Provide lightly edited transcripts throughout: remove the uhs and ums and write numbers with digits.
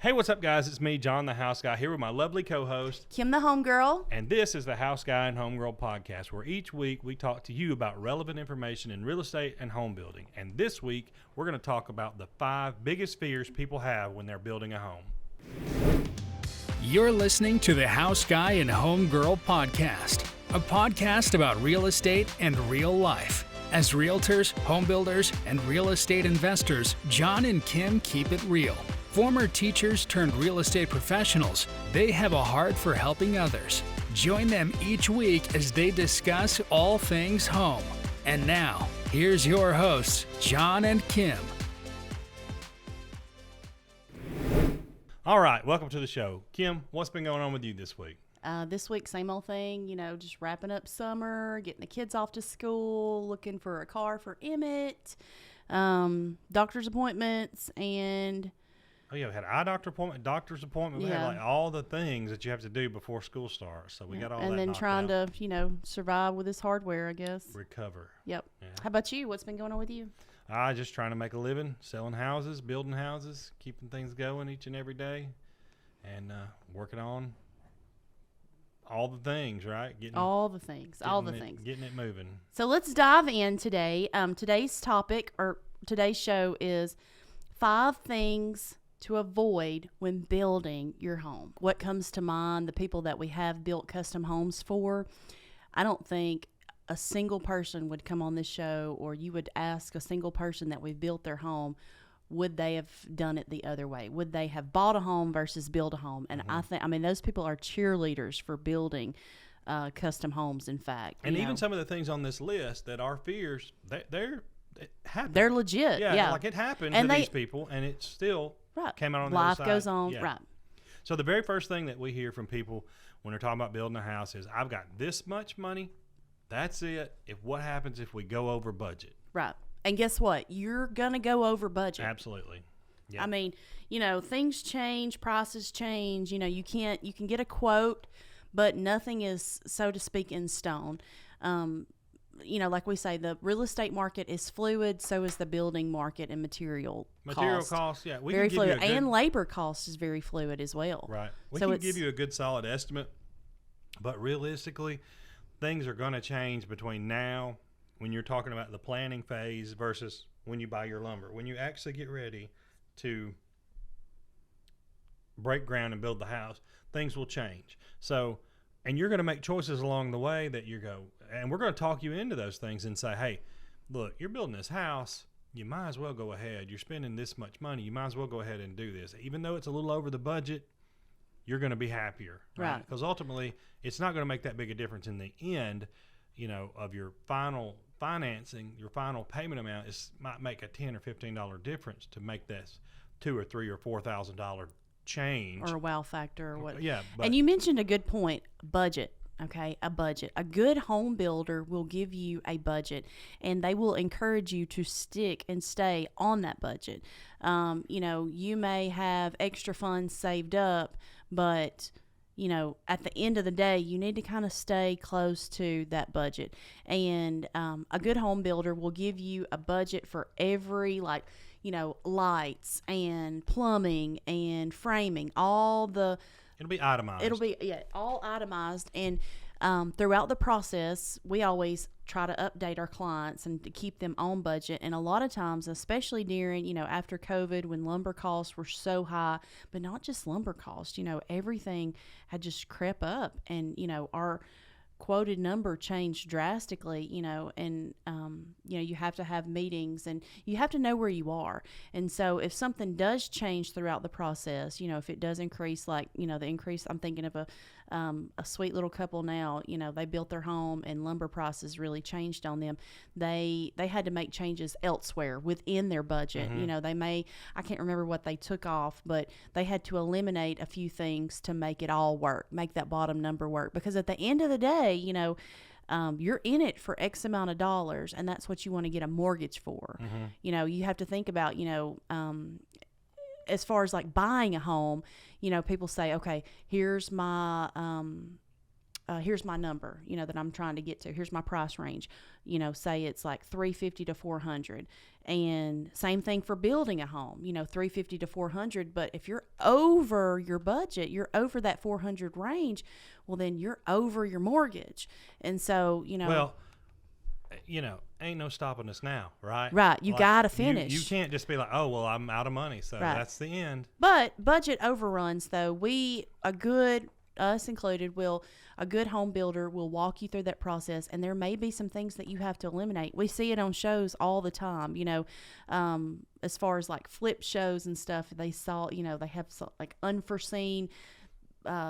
Hey, what's up, guys? It's me, John the House Guy, here with my lovely co-host, Kim the Homegirl. and this is the House Guy and Homegirl podcast, where each week we talk to you about relevant information in real estate and home building. And this week, we're going to talk about the 5 biggest fears people have when they're building a home. You're listening to the House Guy and Homegirl podcast, a podcast about real estate and real life. As realtors, home builders, and real estate investors, John and Kim keep it real. Former teachers turned real estate professionals, they have a heart for helping others. Join them each week as they discuss all things home. And now, here's your hosts, John and Kim. All right, welcome to the show. Kim, what's been going on with you this week? This week, same old thing, just wrapping up summer, getting the kids off to school, looking for a car for Emmett, doctor's appointments, and... Oh, yeah, we had an eye doctor appointment, doctor's appointment. We had like all the things that you have to do before school starts. So we got all that. And then trying to, survive with this hardware, I guess. Recover. Yep. Yeah. How about you? What's been going on with you? Just trying to make a living, selling houses, building houses, keeping things going each and every day, and working on all the things, right? All the things. Getting it moving. So let's dive in today. Today's topic, or today's show, is 5 things to avoid when building your home. What comes to mind, the people that we have built custom homes for, I don't think a single person would come on this show, or you would ask a single person that we've built their home, would they have done it the other way? Would they have bought a home versus build a home? And those people are cheerleaders for building custom homes, in fact. And even some of the things on this list that are fears, it happened. They're legit. Yeah. Like it happened to these people, and it still came out on the other side. Life goes on. Yeah. Right. So the very first thing that we hear from people when they're talking about building a house is, I've got this much money. That's it. What happens if we go over budget? Right. And guess what? You're going to go over budget. Absolutely. Yep. I mean, things change, prices change. You can get a quote, but nothing is, so to speak, in stone. Like we say, the real estate market is fluid, so is the building market and material costs, yeah. Very fluid. And labor cost is very fluid as well. Right. We can give you a good solid estimate, but realistically, things are going to change between now, when you're talking about the planning phase, versus when you buy your lumber. When you actually get ready to break ground and build the house, things will change. So, and you're going to make choices along the way that and we're going to talk you into those things and say, hey, look, you're building this house. You might as well go ahead. You're spending this much money. You might as well go ahead and do this. Even though it's a little over the budget, you're going to be happier. Right? Because ultimately, it's not going to make that big a difference in the end, of your final financing. Your final payment amount might make a $10 or $15 difference to make this $2,000 or $3,000 or $4,000 change. Or a wow factor or what. Yeah. And you mentioned a good point, budget. Okay, a budget. A good home builder will give you a budget, and they will encourage you to stick and stay on that budget. You may have extra funds saved up, but at the end of the day, you need to kind of stay close to that budget. And a good home builder will give you a budget for every, lights and plumbing and framing, It'll be itemized. It'll be all itemized. And throughout the process, we always try to update our clients and to keep them on budget. And a lot of times, especially during, after COVID, when lumber costs were so high, but not just lumber costs, everything had just crept up. And, our quoted number changed drastically, and you have to have meetings, and you have to know where you are. And so if something does change throughout the process, if it does increase, the increase, I'm thinking of a sweet little couple now, they built their home and lumber prices really changed on them. They had to make changes elsewhere within their budget. Mm-hmm. I can't remember what they took off, but they had to eliminate a few things to make it all work, make that bottom number work. Because at the end of the day, you're in it for X amount of dollars, and that's what you want to get a mortgage for. Mm-hmm. You have to think about, as far as like buying a home, people say, okay, here's my here's my number, that I'm trying to get to. Here's my price range. Say it's like $350 to $400. And same thing for building a home, $350 to $400. But if you're over your budget, you're over that $400 range, well, then you're over your mortgage. And so, Well, ain't no stopping us now, right? Right. You got to finish. You can't just be like, oh, well, I'm out of money, so that's the end. But budget overruns, though, us included, a good home builder will walk you through that process, and there may be some things that you have to eliminate. We see it on shows all the time, as far as like flip shows and stuff. They saw, they have like unforeseen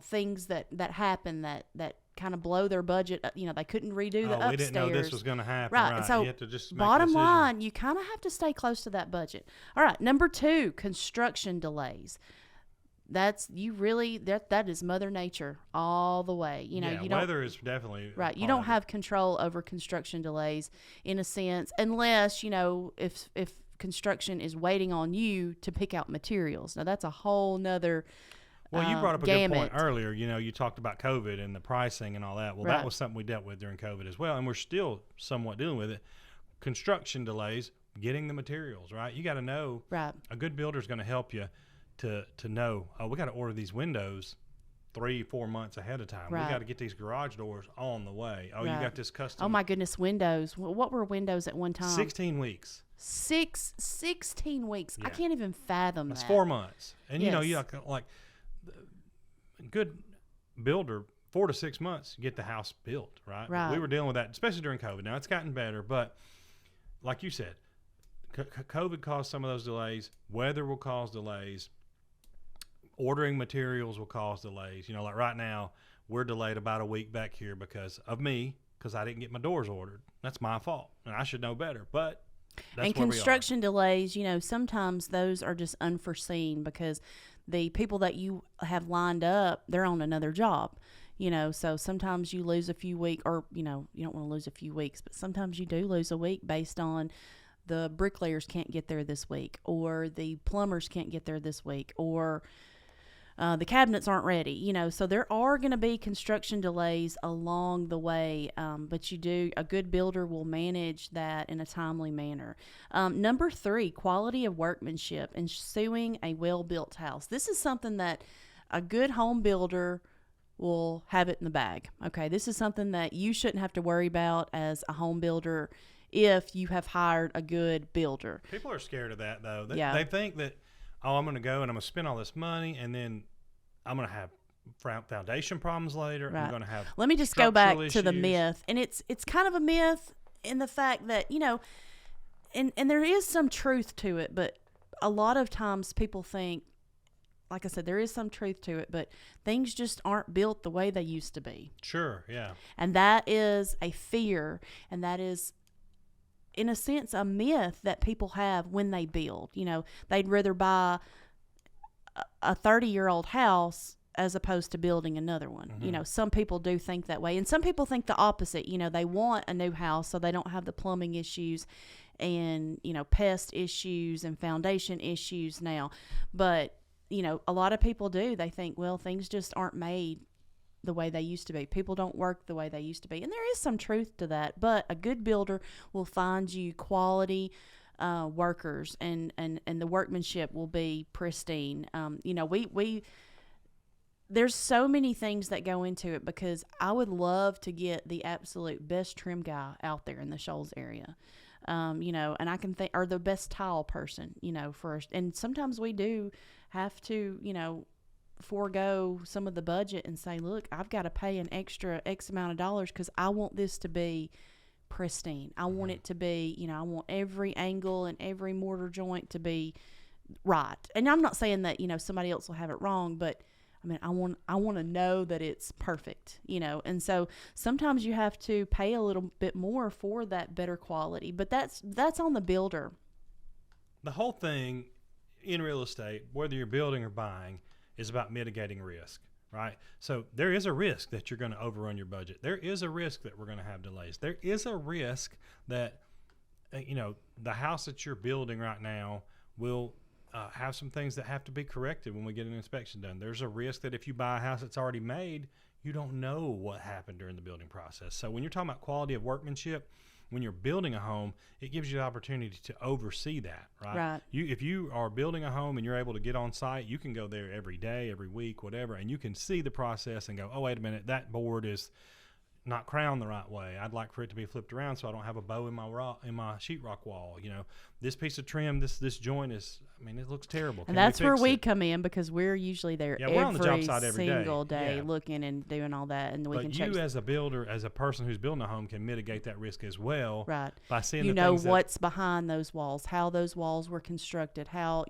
things that happen that kind of blow their budget. They couldn't redo the upstairs. We didn't know this was going to happen. Right. And so you have to just bottom line, you kind of have to stay close to that budget. All right. Number 2, construction delays. That is Mother Nature all the way. Weather is definitely right. You don't have control over construction delays in a sense, unless if construction is waiting on you to pick out materials. Now that's a whole nother. Well, you brought up a good point earlier. You talked about COVID and the pricing and all that. Well, that was something we dealt with during COVID as well, and we're still somewhat dealing with it. Construction delays, getting the materials right. You got to know. Right. A good builder is going to help you to know. Oh, we got to order these windows 3-4 months ahead of time. Right. We got to get these garage doors on the way. Oh, right. You got this custom. Oh my goodness, windows. What were windows at one time? 16 weeks. 16 weeks. Yeah. I can't even fathom That's that. 4 months. And yes. You like good builder, 4 to 6 months, get the house built, right? Right. We were dealing with that, especially during COVID. Now it's gotten better, but like you said, COVID caused some of those delays. Weather will cause delays. Ordering materials will cause delays. Like right now, we're delayed about a week back here because of me, because I didn't get my doors ordered. That's my fault, and I should know better. But that's and construction delays, sometimes those are just unforeseen because the people that you have lined up, they're on another job. So sometimes you lose a few weeks, or you don't want to lose a few weeks, but sometimes you do lose a week based on the bricklayers can't get there this week, or the plumbers can't get there this week, or the cabinets aren't ready, so there are going to be construction delays along the way, but a good builder will manage that in a timely manner. Number 3, quality of workmanship, ensuing a well-built house. This is something that a good home builder will have it in the bag. Okay, this is something that you shouldn't have to worry about as a home builder if you have hired a good builder. People are scared of that, though. They think that, I'm going to go and I'm going to spend all this money, and then I'm going to have foundation problems later. Right. I'm going to have Let me just go back issues. to the myth. And it's kind of a myth in the fact that, and there is some truth to it, but a lot of times people think, like I said, there is some truth to it, but things just aren't built the way they used to be. Sure, yeah. And that is a fear, and that is, in a sense, a myth that people have when they build. They'd rather buy a 30-year-old house as opposed to building another one. Mm-hmm. Some people do think that way, and some people think the opposite. They want a new house so they don't have the plumbing issues and pest issues and foundation issues now. But a lot of people do. They think, well, things just aren't made the way they used to be. People don't work the way they used to be, and there is some truth to that. But a good builder will find you quality workers, and the workmanship will be pristine. There's so many things that go into it, because I would love to get the absolute best trim guy out there in the Shoals area. And I can think, or the best tile person, first. And sometimes we do have to, forego some of the budget and say, look, I've got to pay an extra X amount of dollars because I want this to be pristine. I want it to be, I want every angle and every mortar joint to be right. And I'm not saying that, somebody else will have it wrong, but I want to know that it's perfect, and so sometimes you have to pay a little bit more for that better quality, but that's on the builder. The whole thing in real estate, whether you're building or buying, is about mitigating risk, right? So there is a risk that you're going to overrun your budget. There is a risk that we're going to have delays. There is a risk that, the house that you're building right now will have some things that have to be corrected when we get an inspection done. There's a risk that if you buy a house that's already made, you don't know what happened during the building process. So when you're talking about quality of workmanship, when you're building a home, it gives you the opportunity to oversee that, right? Right. If you are building a home and you're able to get on site, you can go there every day, every week, whatever, and you can see the process and go, oh, wait a minute, that board is not crowned the right way. I'd like for it to be flipped around so I don't have a bow in my sheetrock wall. This piece of trim, this joint is, it looks terrible. And that's where we come in, because we're usually there we're on the job site every single day Yeah. looking and doing all that, and we but can you check. as a builder, as a person who's building a home, can mitigate that risk as well, Right. by seeing You the know things what's behind those walls, how those walls were constructed, how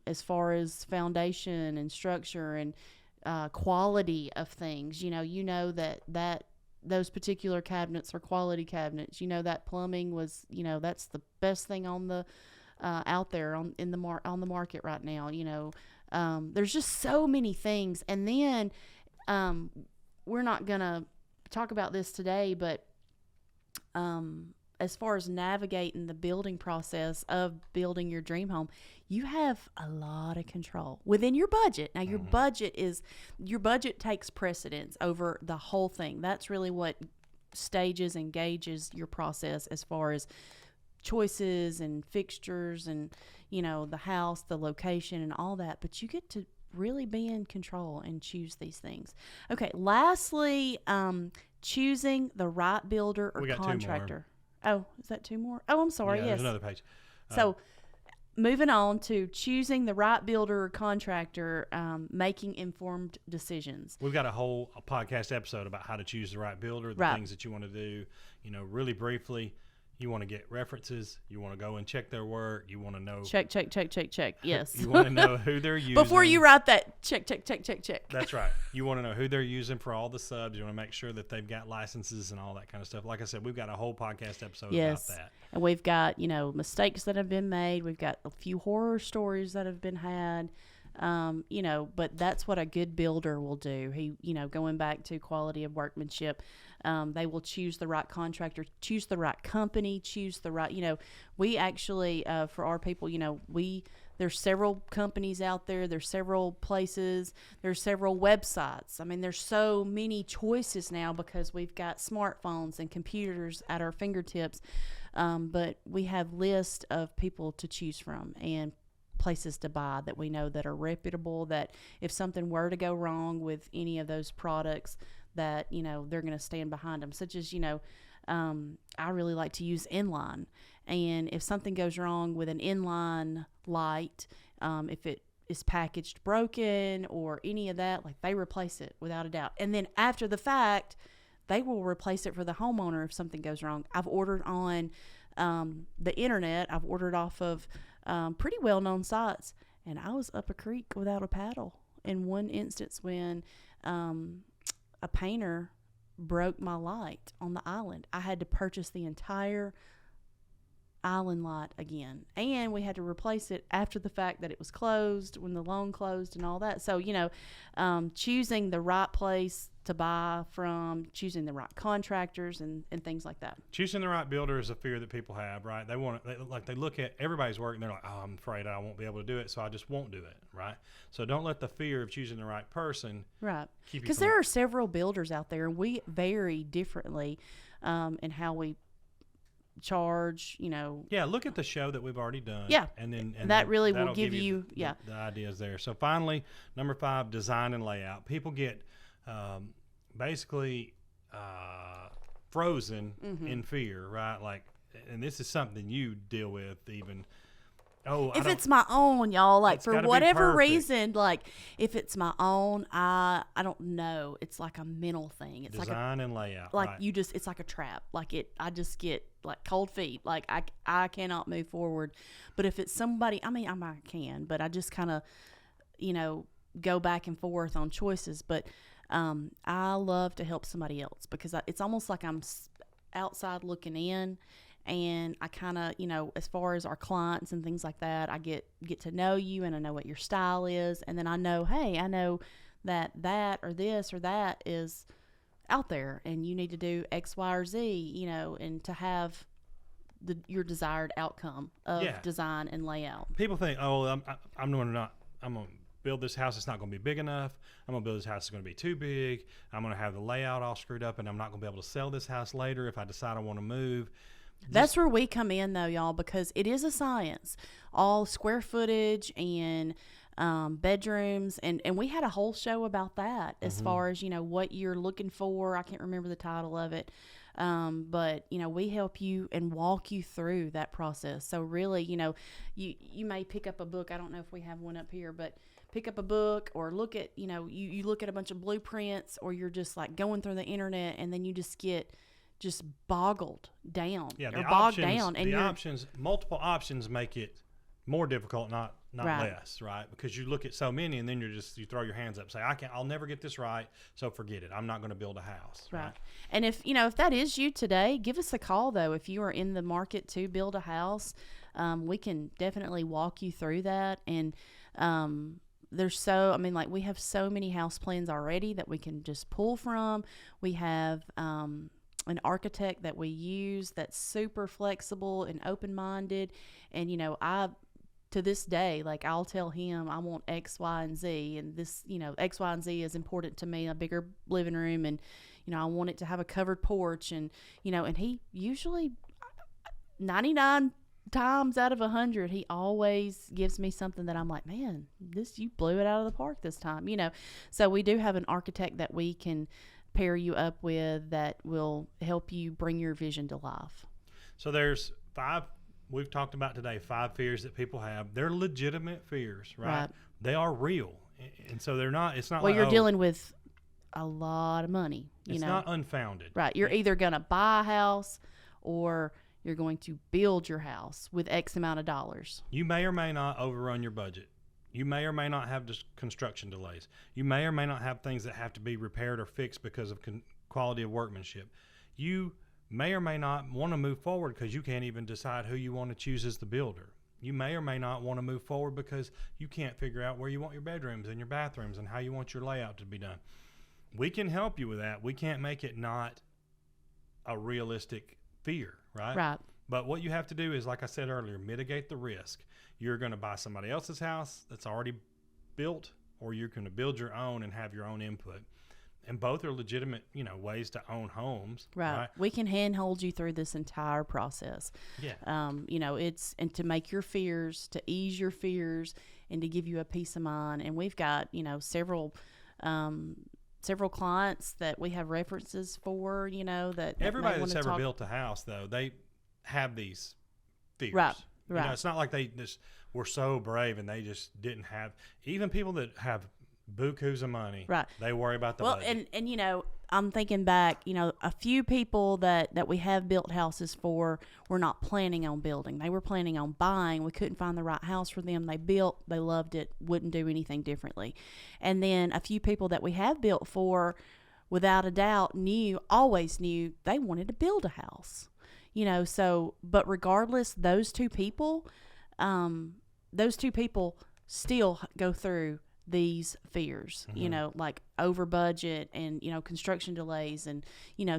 as far as foundation and structure and quality of things. That those particular cabinets are quality cabinets. That plumbing was, that's the best thing on the out there on the market right now. There's just so many things. And then we're not gonna talk about this today, but as far as navigating the building process of building your dream home, you have a lot of control within your budget. Now, your budget takes precedence over the whole thing. That's really what stages and gauges your process as far as choices and fixtures and, the house, the location and all that. But you get to really be in control and choose these things. Okay. Lastly, choosing the right builder or contractor. Oh, is that two more? Oh, I'm sorry. Yeah, yes. There's another page. So moving on to choosing the right builder or contractor, making informed decisions. We've got a whole podcast episode about how to choose the right builder, the things that you want to do. Really briefly, you want to get references. You want to go and check their work. You want to know. Check. Yes. You want to know who they're using. Before you write that, check. That's right. You want to know who they're using for all the subs. You want to make sure that they've got licenses and all that kind of stuff. Like I said, we've got a whole podcast episode about that. And we've got, mistakes that have been made. We've got a few horror stories that have been had. But that's what a good builder will do. He, going back to quality of workmanship, they will choose the right contractor, choose the right company, choose the right, we actually, for our people, there's several companies out there. There's several places. There's several websites. There's so many choices now because we've got smartphones and computers at our fingertips. But we have lists of people to choose from and places to buy that we know that are reputable, that if something were to go wrong with any of those products, that they're going to stand behind them. Such as I really like to use Inline, and if something goes wrong with an Inline light, if it is packaged broken or any of that, like, they replace it without a doubt. And then after the fact, they will replace it for the homeowner if something goes wrong. I've ordered on the internet. I've ordered off of pretty well-known sites, and I was up a creek without a paddle in one instance when a painter broke my light on the island. I had to purchase the entire island light again, and we had to replace it after the fact that it was closed, when the loan closed and all that. So choosing the right place to buy from, choosing the right contractors and things like that. Choosing the right builder is a fear that people have, right? They look at everybody's work and they're like, oh, I'm afraid I won't be able to do it, so I just won't do it, right? So don't let the fear of choosing the right person right keep you because there are several builders out there, and we vary differently in how we charge. Look at the show that we've already done, and that really will give you the ideas there. So finally, number 5, design and layout. People get basically frozen in fear, right? Like, and this is something you deal with even. If it's my own, y'all, like, for whatever reason, like, if it's my own, I don't know. It's like a mental thing. It's design and layout. Like, right. it's like a trap. Like, I just get like cold feet. Like, I cannot move forward. But if it's somebody, I can, but I just kind of, go back and forth on choices. But I love to help somebody else because it's almost like I'm outside looking in. And I kind of, as far as our clients and things like that, I get to know you, and I know what your style is. And then I know that or this or that is out there, and you need to do X, Y, or Z, and to have your desired outcome of design and layout. People think, I'm going to build this house. It's not going to be big enough. I'm going to build this house. It's going to be too big. I'm going to have the layout all screwed up, and I'm not going to be able to sell this house later if I decide I want to move. That's where we come in, though, y'all, because it is a science. All square footage and bedrooms, and we had a whole show about that as far as, what you're looking for. I can't remember the title of it. But, we help you and walk you through that process. So really, you may pick up a book. I don't know if we have one up here, but pick up a book or look at, you look at a bunch of blueprints, or you're just like going through the internet, and then you just get boggled down or bogged down. And multiple options make it more difficult, not right. less, right? Because you look at so many, and then you throw your hands up, say, I'll never get this right, so forget it. I'm not going to build a house. Right. And if that is you today, give us a call, though. If you are in the market to build a house, we can definitely walk you through that. And we have so many house plans already that we can just pull from. We have an architect that we use that's super flexible and open-minded. And, to this day, like, I'll tell him I want X, Y, and Z, and this, X, Y, and Z is important to me, a bigger living room, and, I want it to have a covered porch, and, and he usually 99 times out of 100, he always gives me something that I'm like, man, you blew it out of the park this time, So we do have an architect that we can pair you up with that will help you bring your vision to life. So there's 5 we've talked about today, 5 fears that people have. They're legitimate fears, right? They are real. And so it's not well, you're dealing with a lot of money. It's not unfounded. Right. You're either going to buy a house or you're going to build your house with X amount of dollars. You may or may not overrun your budget. You may or may not have construction delays. You may or may not have things that have to be repaired or fixed because of quality of workmanship. You may or may not want to move forward because you can't even decide who you want to choose as the builder. You may or may not want to move forward because you can't figure out where you want your bedrooms and your bathrooms and how you want your layout to be done. We can help you with that. We can't make it not a realistic fear, right? Right. But what you have to do is, like I said earlier, mitigate the risk. You're going to buy somebody else's house that's already built, or you're going to build your own and have your own input. And both are legitimate, ways to own homes. Right. We can handhold you through this entire process. Yeah. And to make your fears, to ease your fears, and to give you a peace of mind. And we've got, several clients that we have references for, that everybody that's ever built a house, though, they have these fears. Right. Right. It's not like they just were so brave and they just didn't have. Even people that have bukus of money, right? They worry about the budget. And I'm thinking back, a few people that we have built houses for were not planning on building. They were planning on buying. We couldn't find the right house for them. They built, they loved it, wouldn't do anything differently. And then a few people that we have built for, without a doubt, always knew they wanted to build a house. But regardless, those two people still go through these fears, like over budget and, construction delays. And,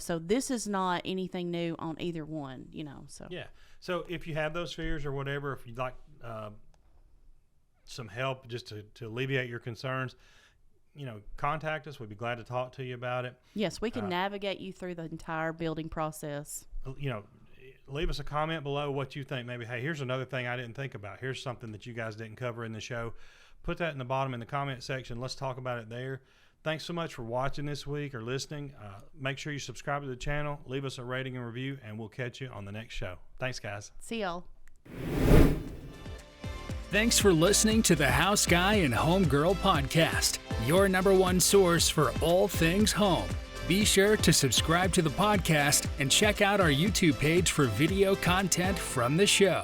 so this is not anything new on either one, so. Yeah. So if you have those fears or whatever, if you'd like some help just to alleviate your concerns, contact us. We'd be glad to talk to you about it. Yes, we can navigate you through the entire building process. Leave us a comment below what you think. Maybe, hey, here's another thing I didn't think about. Here's something that you guys didn't cover in the show. Put that in the bottom in the comment section. Let's talk about it there. Thanks so much for watching this week or listening. Make sure you subscribe to the channel, leave us a rating and review, and we'll catch you on the next show. Thanks, guys. See y'all. Thanks for listening to the House Guy and Home Girl podcast, your #1 source for all things home. Be sure to subscribe to the podcast and check out our YouTube page for video content from the show.